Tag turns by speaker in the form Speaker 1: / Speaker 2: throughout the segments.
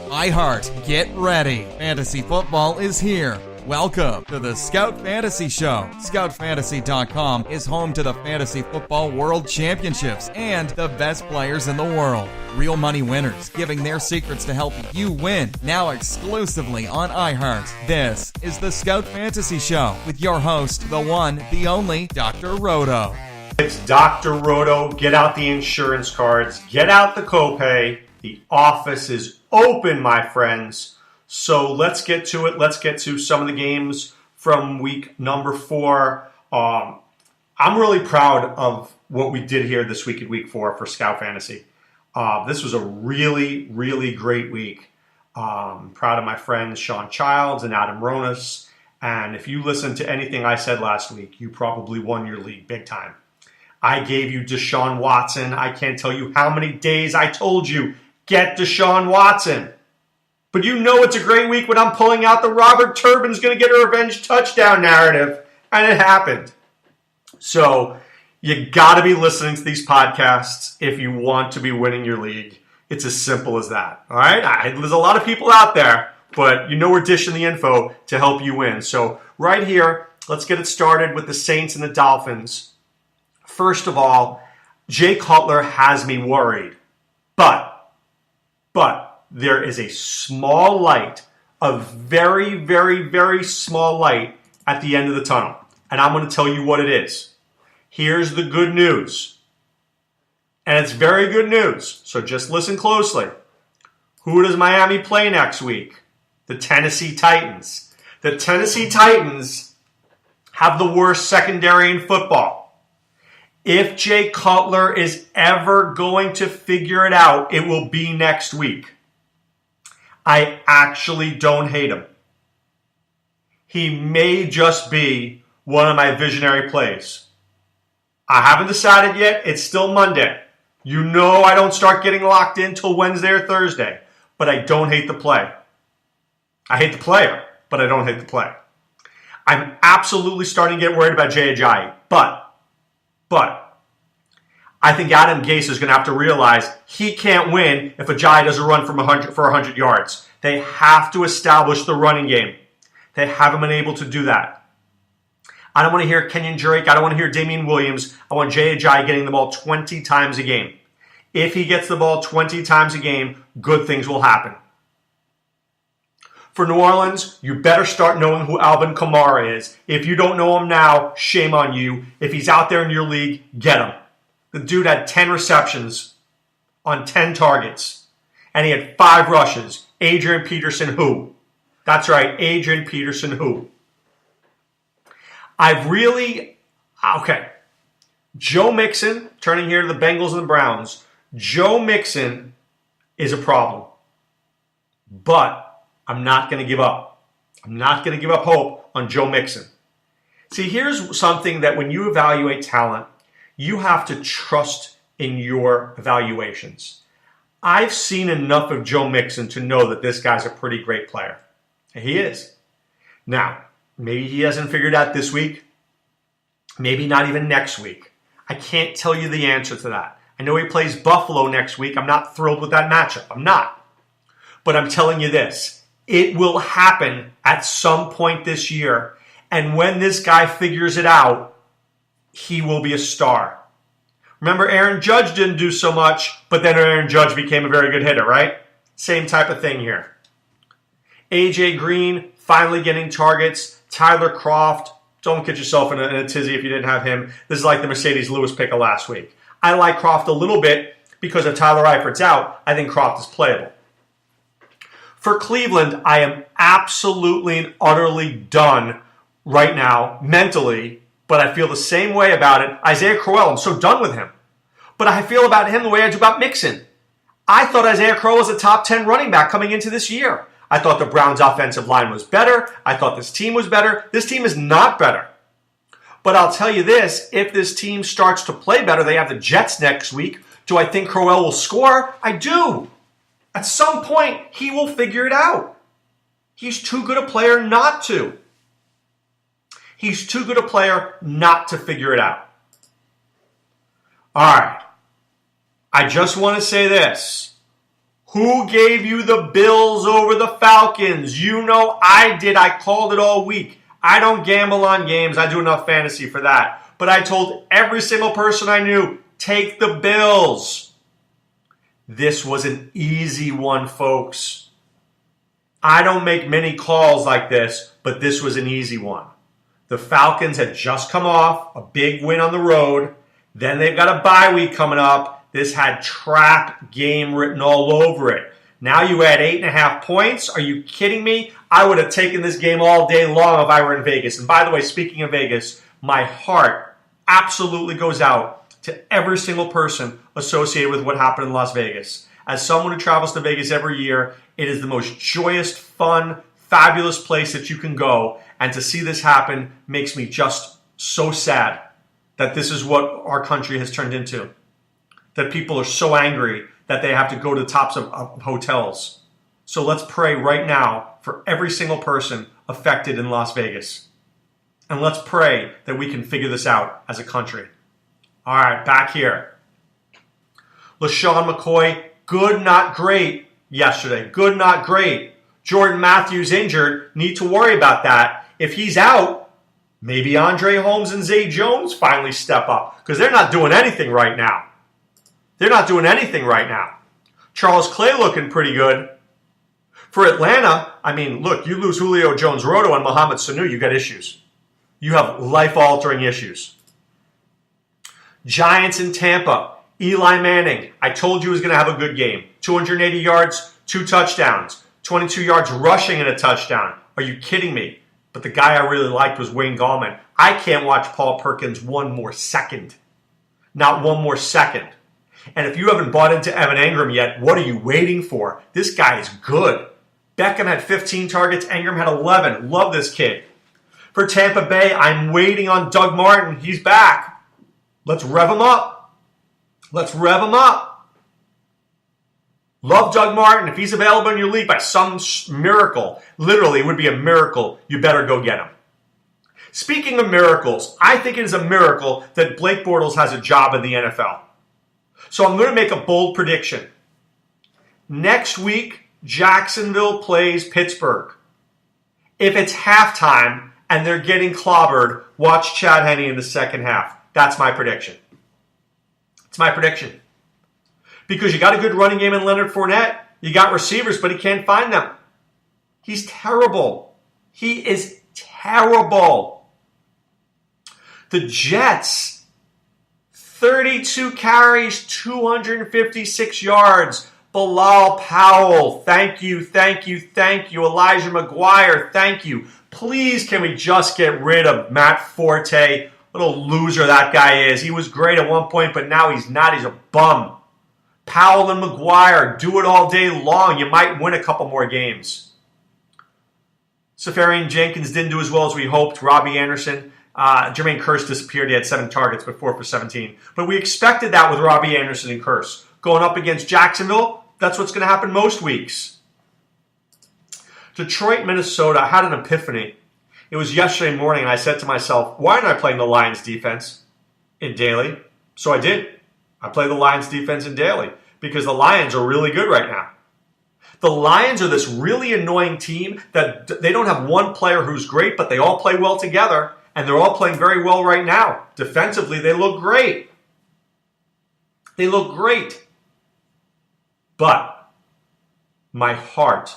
Speaker 1: iHeart, get ready. Fantasy football is here. Welcome to the Scout Fantasy Show. ScoutFantasy.com is home to the Fantasy Football World Championships and the best players in the world. Real money winners giving their secrets to help you win. Now exclusively on iHeart. This is the Scout Fantasy Show with your host, the one, the only, Dr. Roto.
Speaker 2: It's Dr. Roto. Get out the insurance cards. Get out the copay. The office is open, my friends. So let's get to it. Let's get to some of the games from week number 4. I'm really proud of what we did here this week in week 4 for Scout Fantasy. This was a really, really great week. Proud of my friends Sean Childs and Adam Ronas. And if you listened to anything I said last week, you probably won your league big time. I gave you Deshaun Watson. I can't tell you how many days I told you, get Deshaun Watson. But you know it's a great week when I'm pulling out the Robert Turbin's going to get a revenge touchdown narrative. And it happened. So you got to be listening to these podcasts if you want to be winning your league. It's as simple as that. All right? There's a lot of people out there, but you know we're dishing the info to help you win. So right here, let's get it started with the Saints and the Dolphins. First of all, Jay Cutler has me worried. But there is a small light, a very, very, very small light at the end of the tunnel. And I'm going to tell you what it is. Here's the good news. And it's very good news. So just listen closely. Who does Miami play next week? The Tennessee Titans. The Tennessee Titans have the worst secondary in football. If Jay Cutler is ever going to figure it out, it will be next week. I actually don't hate him. He may just be one of my visionary plays. I haven't decided yet. It's still Monday. You know I don't start getting locked in till Wednesday or Thursday. But I don't hate the play. I hate the player, but I don't hate the play. I'm absolutely starting to get worried about Jay Ajayi. But I think Adam Gase is going to have to realize he can't win if Ajayi doesn't run for 100 yards. They have to establish the running game. They haven't been able to do that. I don't want to hear Kenyon Drake. I don't want to hear Damian Williams. I want Jay Ajayi getting the ball 20 times a game. If he gets the ball 20 times a game, good things will happen. For New Orleans, you better start knowing who Alvin Kamara is. If you don't know him now, shame on you. If he's out there in your league, get him. The dude had 10 receptions on 10 targets. And he had 5 rushes. Adrian Peterson who? That's right, Adrian Peterson who? Joe Mixon, turning here to the Bengals and the Browns. Joe Mixon is a problem. But I'm not going to give up. I'm not going to give up hope on Joe Mixon. See, here's something that when you evaluate talent, you have to trust in your evaluations. I've seen enough of Joe Mixon to know that this guy's a pretty great player. He is. Now, maybe he hasn't figured out this week. Maybe not even next week. I can't tell you the answer to that. I know he plays Buffalo next week. I'm not thrilled with that matchup. I'm not. But I'm telling you this. It will happen at some point this year. And when this guy figures it out, he will be a star. Remember, Aaron Judge didn't do so much, but then Aaron Judge became a very good hitter, right? Same type of thing here. A.J. Green finally getting targets. Tyler Kroft, don't get yourself in a tizzy if you didn't have him. This is like the Mercedes Lewis pick of last week. I like Kroft a little bit because if Tyler Eifert's out, I think Kroft is playable. For Cleveland, I am absolutely and utterly done right now, mentally, but I feel the same way about it. Isaiah Crowell, I'm so done with him. But I feel about him the way I do about Mixon. I thought Isaiah Crowell was a top 10 running back coming into this year. I thought the Browns' offensive line was better. I thought this team was better. This team is not better. But I'll tell you this, if this team starts to play better, they have the Jets next week. Do I think Crowell will score? I do. At some point, he will figure it out. He's too good a player not to. He's too good a player not to figure it out. All right. I just want to say this. Who gave you the Bills over the Falcons? You know I did. I called it all week. I don't gamble on games. I do enough fantasy for that. But I told every single person I knew, take the Bills. This was an easy one, folks. I don't make many calls like this, but this was an easy one. The Falcons had just come off a big win on the road. Then they've got a bye week coming up. This had trap game written all over it. Now you add 8.5 points. Are you kidding me? I would have taken this game all day long if I were in Vegas. And by the way, speaking of Vegas, my heart absolutely goes out to every single person associated with what happened in Las Vegas. As someone who travels to Vegas every year, it is the most joyous, fun, fabulous place that you can go. And to see this happen makes me just so sad that this is what our country has turned into. That people are so angry that they have to go to the tops of hotels. So let's pray right now for every single person affected in Las Vegas. And let's pray that we can figure this out as a country. All right, back here. LaShawn McCoy, good, not great yesterday. Good, not great. Jordan Matthews injured. Need to worry about that. If he's out, maybe Andre Holmes and Zay Jones finally step up because they're not doing anything right now. They're not doing anything right now. Charles Clay looking pretty good. For Atlanta, I mean, look, you lose Julio Jones Roto and Mohamed Sanu, you got issues. You have life-altering issues. Giants in Tampa. Eli Manning, I told you he was going to have a good game. 280 yards, 2 touchdowns. 22 yards rushing and a touchdown. Are you kidding me? But the guy I really liked was Wayne Gallman. I can't watch Paul Perkins one more second. Not one more second. And if you haven't bought into Evan Engram yet, what are you waiting for? This guy is good. Beckham had 15 targets. Engram had 11. Love this kid. For Tampa Bay, I'm waiting on Doug Martin. He's back. Let's rev him up. Let's rev him up. Love Doug Martin. If he's available in your league by some miracle, literally it would be a miracle, you better go get him. Speaking of miracles, I think it is a miracle that Blake Bortles has a job in the NFL. So I'm going to make a bold prediction. Next week, Jacksonville plays Pittsburgh. If it's halftime and they're getting clobbered, watch Chad Henne in the second half. That's my prediction. It's my prediction. Because you got a good running game in Leonard Fournette. You got receivers, but he can't find them. He's terrible. He is terrible. The Jets, 32 carries, 256 yards. Bilal Powell, thank you, thank you, thank you. Elijah McGuire, thank you. Please, can we just get rid of Matt Forte? Little loser that guy is. He was great at one point, but now he's not. He's a bum. Powell and McGuire, do it all day long. You might win a couple more games. Safarian Jenkins didn't do as well as we hoped. Robbie Anderson. Jermaine Kearse disappeared. He had 7 targets, but 4 for 17. But we expected that with Robbie Anderson and Kearse. Going up against Jacksonville, that's what's going to happen most weeks. Detroit, Minnesota, I had an epiphany. It was yesterday morning, and I said to myself, why aren't I playing the Lions defense in daily? So I did. I play the Lions defense in daily because the Lions are really good right now. The Lions are this really annoying team that they don't have one player who's great, but they all play well together, and they're all playing very well right now. Defensively, they look great. They look great. But my heart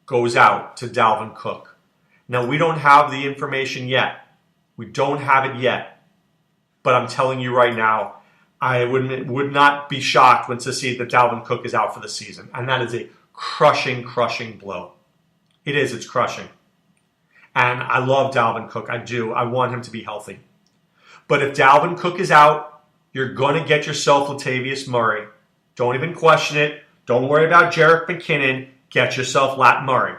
Speaker 2: goes out to Dalvin Cook. Now, we don't have the information yet. We don't have it yet. But I'm telling you right now, I would not be shocked to see that Dalvin Cook is out for the season. And that is a crushing, crushing blow. It is. It's crushing. And I love Dalvin Cook. I do. I want him to be healthy. But if Dalvin Cook is out, you're going to get yourself Latavius Murray. Don't even question it. Don't worry about Jerick McKinnon. Get yourself Lat Murray.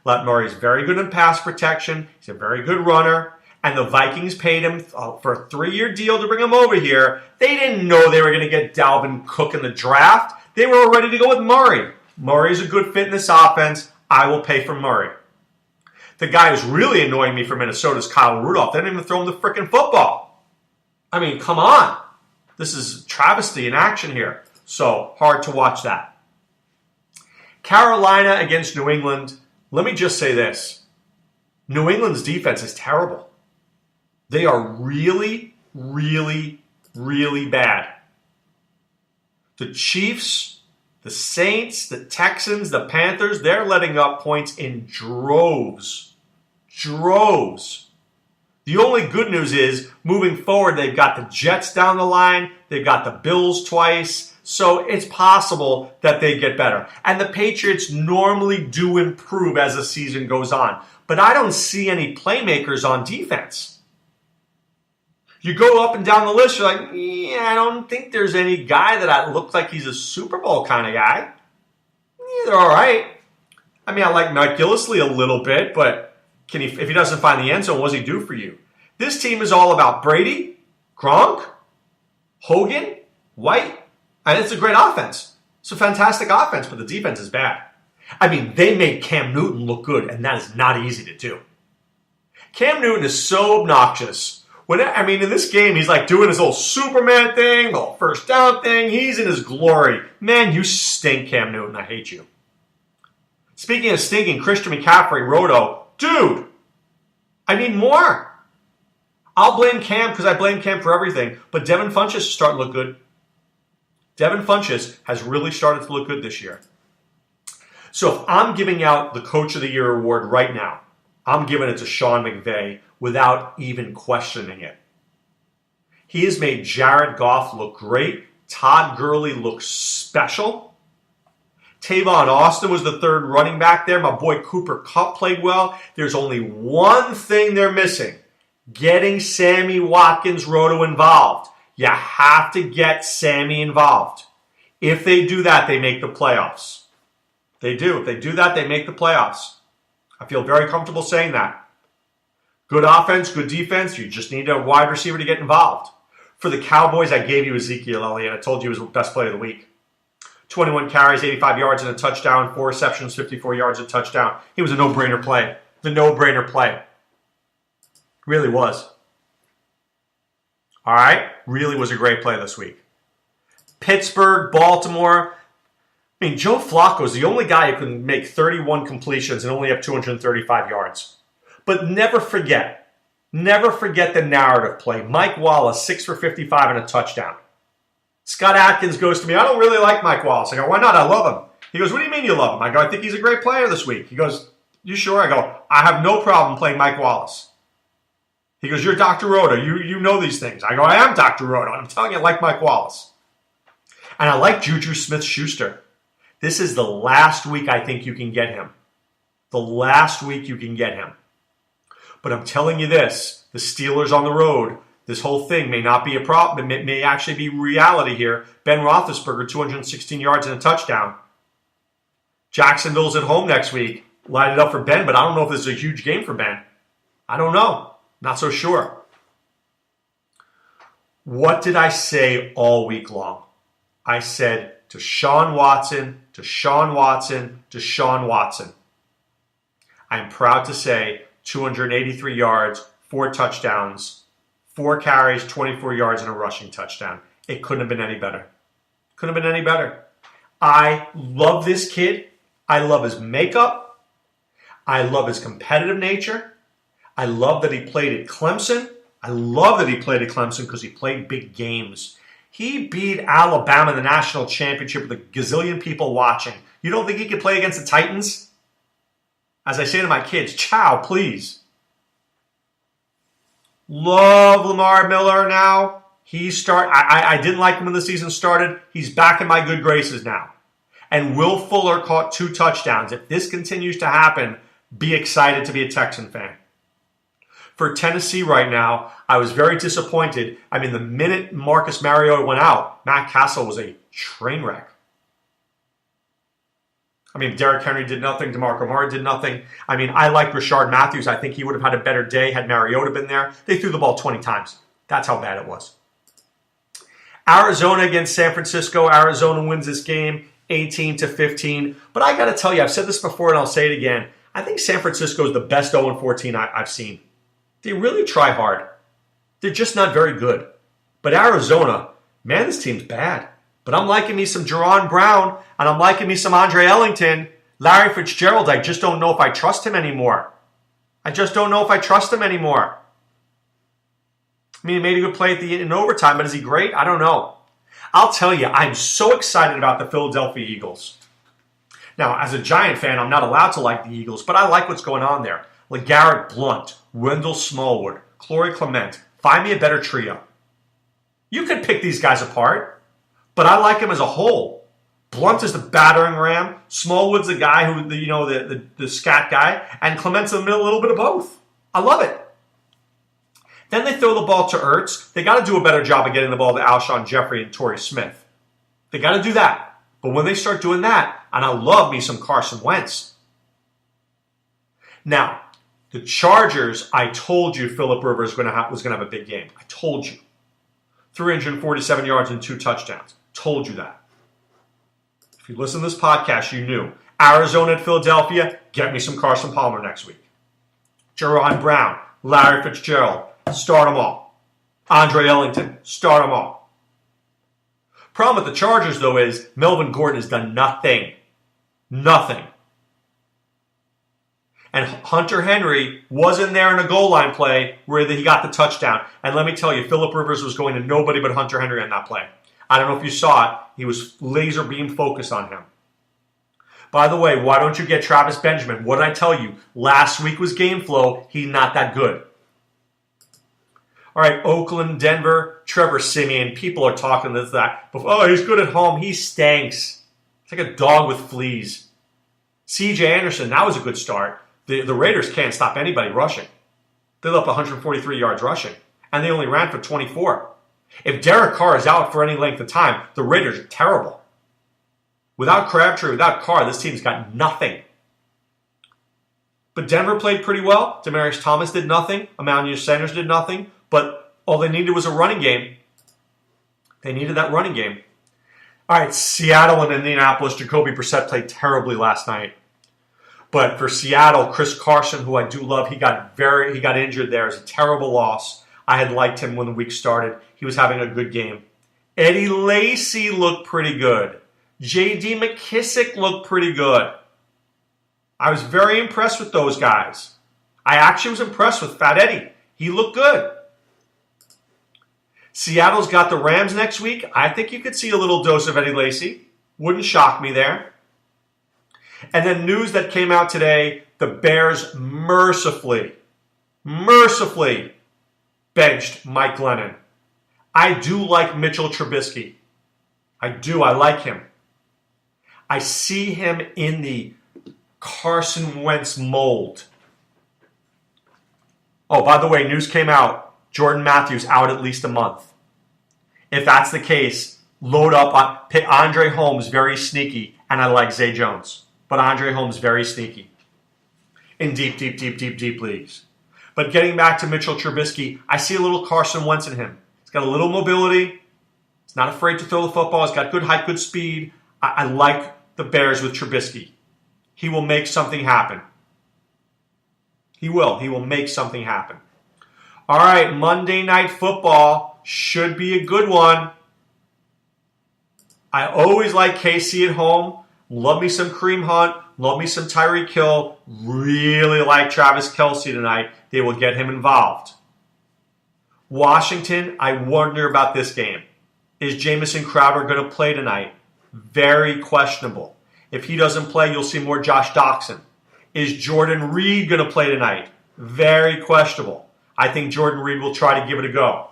Speaker 2: Lat Murray is very good in pass protection. He's a very good runner. And the Vikings paid him for a 3-year deal to bring him over here. They didn't know they were going to get Dalvin Cook in the draft. They were ready to go with Murray. Murray's a good fit in this offense. I will pay for Murray. The guy who's really annoying me for Minnesota is Kyle Rudolph. They didn't even throw him the frickin' football. I mean, come on. This is travesty in action here. So, hard to watch that. Carolina against New England. Let me just say this. New England's defense is terrible. They are really, really, really bad. The Chiefs, the Saints, the Texans, the Panthers, they're letting up points in droves. Droves. The only good news is, moving forward, they've got the Jets down the line. They've got the Bills twice. So it's possible that they get better. And the Patriots normally do improve as the season goes on. But I don't see any playmakers on defense. You go up and down the list, you're like, I don't think there's any guy that looks like he's a Super Bowl kind of guy. Yeah, they're all right. I mean, I like Mike Gillislee a little bit, but if he doesn't find the end zone, what does he do for you? This team is all about Brady, Gronk, Hogan, White, and it's a great offense. It's a fantastic offense, but the defense is bad. I mean, they made Cam Newton look good, and that is not easy to do. Cam Newton is so obnoxious. In this game, he's like doing his little Superman thing, the little first down thing. He's in his glory. Man, you stink, Cam Newton. I hate you. Speaking of stinking, Christian McCaffrey, Roto. Dude, I need more. I'll blame Cam because I blame Cam for everything, but Devin Funchess is starting to look good. Devin Funchess has really started to look good this year. So if I'm giving out the Coach of the Year award right now, I'm giving it to Sean McVay without even questioning it. He has made Jared Goff look great. Todd Gurley looks special. Tavon Austin was the third running back there. My boy Cooper Kupp played well. There's only one thing they're missing. Getting Sammy Watkins Roto involved. You have to get Sammy involved. If they do that, they make the playoffs. They do. If they do that, they make the playoffs. I feel very comfortable saying that. Good offense, good defense. You just need a wide receiver to get involved. For the Cowboys, I gave you Ezekiel Elliott. I told you he was the best player of the week. 21 carries, 85 yards and a touchdown, 4 receptions, 54 yards and a touchdown. He was a no-brainer play. The no-brainer play. Really was. All right? Really was a great play this week. Pittsburgh, Baltimore. Joe Flacco is the only guy who can make 31 completions and only have 235 yards. But never forget the narrative play. Mike Wallace, 6 for 55 and a touchdown. Scott Atkins goes to me, I don't really like Mike Wallace. I go, why not? I love him. He goes, what do you mean you love him? I go, I think he's a great player this week. He goes, you sure? I go, I have no problem playing Mike Wallace. He goes, you're Dr. Roto. You know these things. I go, I am Dr. Roto. I'm telling you, I like Mike Wallace. And I like Juju Smith-Schuster. This is the last week I think you can get him. The last week you can get him. But I'm telling you this, the Steelers on the road, this whole thing may not be a problem. It may actually be reality here. Ben Roethlisberger, 216 yards and a touchdown. Jacksonville's at home next week. Line it up for Ben, but I don't know if this is a huge game for Ben. I don't know. Not so sure. What did I say all week long? I said Deshaun Watson, Deshaun Watson, Deshaun Watson. I'm proud to say 283 yards, 4 touchdowns, 4 carries, 24 yards, and a rushing touchdown. It couldn't have been any better. Couldn't have been any better. I love this kid. I love his makeup. I love his competitive nature. I love that he played at Clemson. I love that he played at Clemson because he played big games. He beat Alabama in the national championship with a gazillion people watching. You don't think he could play against the Titans? As I say to my kids, chow, please. Love Lamar Miller now. I didn't like him when the season started. He's back in my good graces now. And Will Fuller caught 2 touchdowns. If this continues to happen, be excited to be a Texan fan. For Tennessee right now, I was very disappointed. The minute Marcus Mariota went out, Matt Castle was a train wreck. Derrick Henry did nothing. DeMarco Murray did nothing. I like Rashard Matthews. I think he would have had a better day had Mariota been there. They threw the ball 20 times. That's how bad it was. Arizona against San Francisco. Arizona wins this game 18-15. But I got to tell you, I've said this before and I'll say it again. I think San Francisco is the best 0-14 team I've seen. They really try hard. They're just not very good. But Arizona, man, this team's bad. But I'm liking me some Jerron Brown, and I'm liking me some Andre Ellington. Larry Fitzgerald, I just don't know if I trust him anymore. I mean, he made a good play in overtime, but is he great? I don't know. I'll tell you, I'm so excited about the Philadelphia Eagles. Now, as a Giant fan, I'm not allowed to like the Eagles, but I like what's going on there. LeGarrette Blount, Wendell Smallwood, Corey Clement. Find me a better trio. You could pick these guys apart, but I like them as a whole. Blount is the battering ram. Smallwood's the guy who, the scat guy, and Clement's in the middle, a little bit of both. I love it. Then they throw the ball to Ertz. They got to do a better job of getting the ball to Alshon Jeffrey and Torrey Smith. They got to do that. But when they start doing that, and I love me some Carson Wentz. Now, the Chargers, I told you Phillip Rivers was going to have a big game. I told you. 347 yards and 2 touchdowns. Told you that. If you listen to this podcast, you knew. Arizona at Philadelphia, get me some Carson Palmer next week. Jerron Brown, Larry Fitzgerald, start them all. Andre Ellington, start them all. Problem with the Chargers, though, is Melvin Gordon has done nothing. Nothing. And Hunter Henry wasn't there in a goal line play where he got the touchdown. And let me tell you, Phillip Rivers was going to nobody but Hunter Henry on that play. I don't know if you saw it. He was laser beam focused on him. By the way, why don't you get Travis Benjamin? What did I tell you? Last week was game flow. He's not that good. All right, Oakland, Denver, Trevor Siemian. People are talking this, that. But, oh, he's good at home. He stinks. It's like a dog with fleas. C.J. Anderson, that was a good start. The Raiders can't stop anybody rushing. They let up 143 yards rushing, and they only ran for 24. If Derek Carr is out for any length of time, the Raiders are terrible. Without Crabtree, without Carr, this team's got nothing. But Denver played pretty well. Demaryius Thomas did nothing. Emmanuel Sanders did nothing. But all they needed was a running game. They needed that running game. All right, Seattle and Indianapolis. Jacoby Brissett played terribly last night. But for Seattle, Chris Carson, who I do love, he got injured there. It's a terrible loss. I had liked him when the week started. He was having a good game. Eddie Lacy looked pretty good. J.D. McKissick looked pretty good. I was very impressed with those guys. I actually was impressed with Fat Eddie. He looked good. Seattle's got the Rams next week. I think you could see a little dose of Eddie Lacy. Wouldn't shock me there. And then news that came out today, the Bears mercifully benched Mike Glennon. I do like Mitchell Trubisky. I do. I like him. I see him in the Carson Wentz mold. Oh, by the way, news came out. Jordan Matthews out at least a month. If that's the case, load up on pick Andre Holmes, very sneaky, and I like Zay Jones. But Andre Holmes, very sneaky. In deep leagues. But getting back to Mitchell Trubisky, I see a little Carson Wentz in him. He's got a little mobility. He's not afraid to throw the football. He's got good height, good speed. I like the Bears with Trubisky. He will make something happen. He will. He will make something happen. All right, Monday Night Football should be a good one. I always like KC at home. Love me some Kareem Hunt. Love me some Tyreek Hill. Really like Travis Kelce tonight. They will get him involved. Washington, I wonder about this game. Is Jamison Crowder going to play tonight? Very questionable. If he doesn't play, you'll see more Josh Doxson. Is Jordan Reid going to play tonight? Very questionable. I think Jordan Reid will try to give it a go.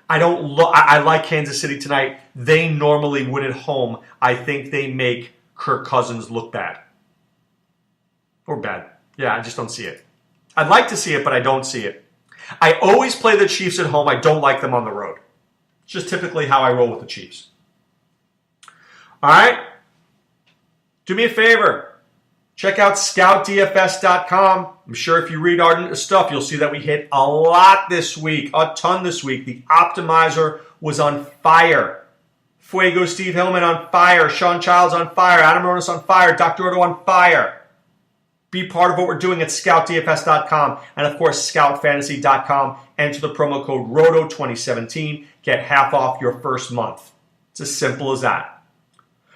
Speaker 2: I like Kansas City tonight. They normally win at home. I think they make Kirk Cousins look bad. Or bad. Yeah, I just don't see it. I'd like to see it, but I don't see it. I always play the Chiefs at home. I don't like them on the road. It's just typically how I roll with the Chiefs. All right? Do me a favor. Check out scoutdfs.com. I'm sure if you read our stuff, you'll see that we hit a lot this week, a ton this week. The optimizer was on fire. Fuego Steve Hillman on fire. Sean Childs on fire. Adam Ronis on fire. Dr. Roto on fire. Be part of what we're doing at scoutdfs.com and, of course, scoutfantasy.com. Enter the promo code ROTO2017. Get half off your first month. It's as simple as that.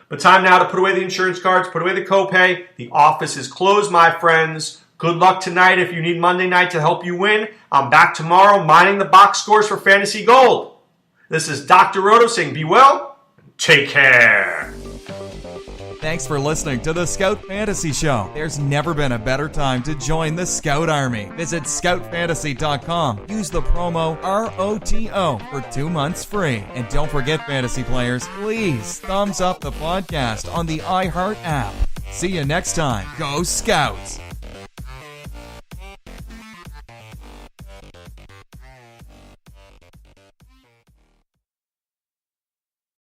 Speaker 2: But time now to put away the insurance cards, put away the copay. The office is closed, my friends. Good luck tonight if you need Monday night to help you win. I'm back tomorrow mining the box scores for Fantasy Gold. This is Dr. Roto saying be well, take care.
Speaker 1: Thanks for listening to the Scout Fantasy Show. There's never been a better time to join the Scout Army. Visit scoutfantasy.com. Use the promo ROTO for 2 months free. And don't forget, fantasy players, please thumbs up the podcast on the iHeart app. See you next time. Go Scouts!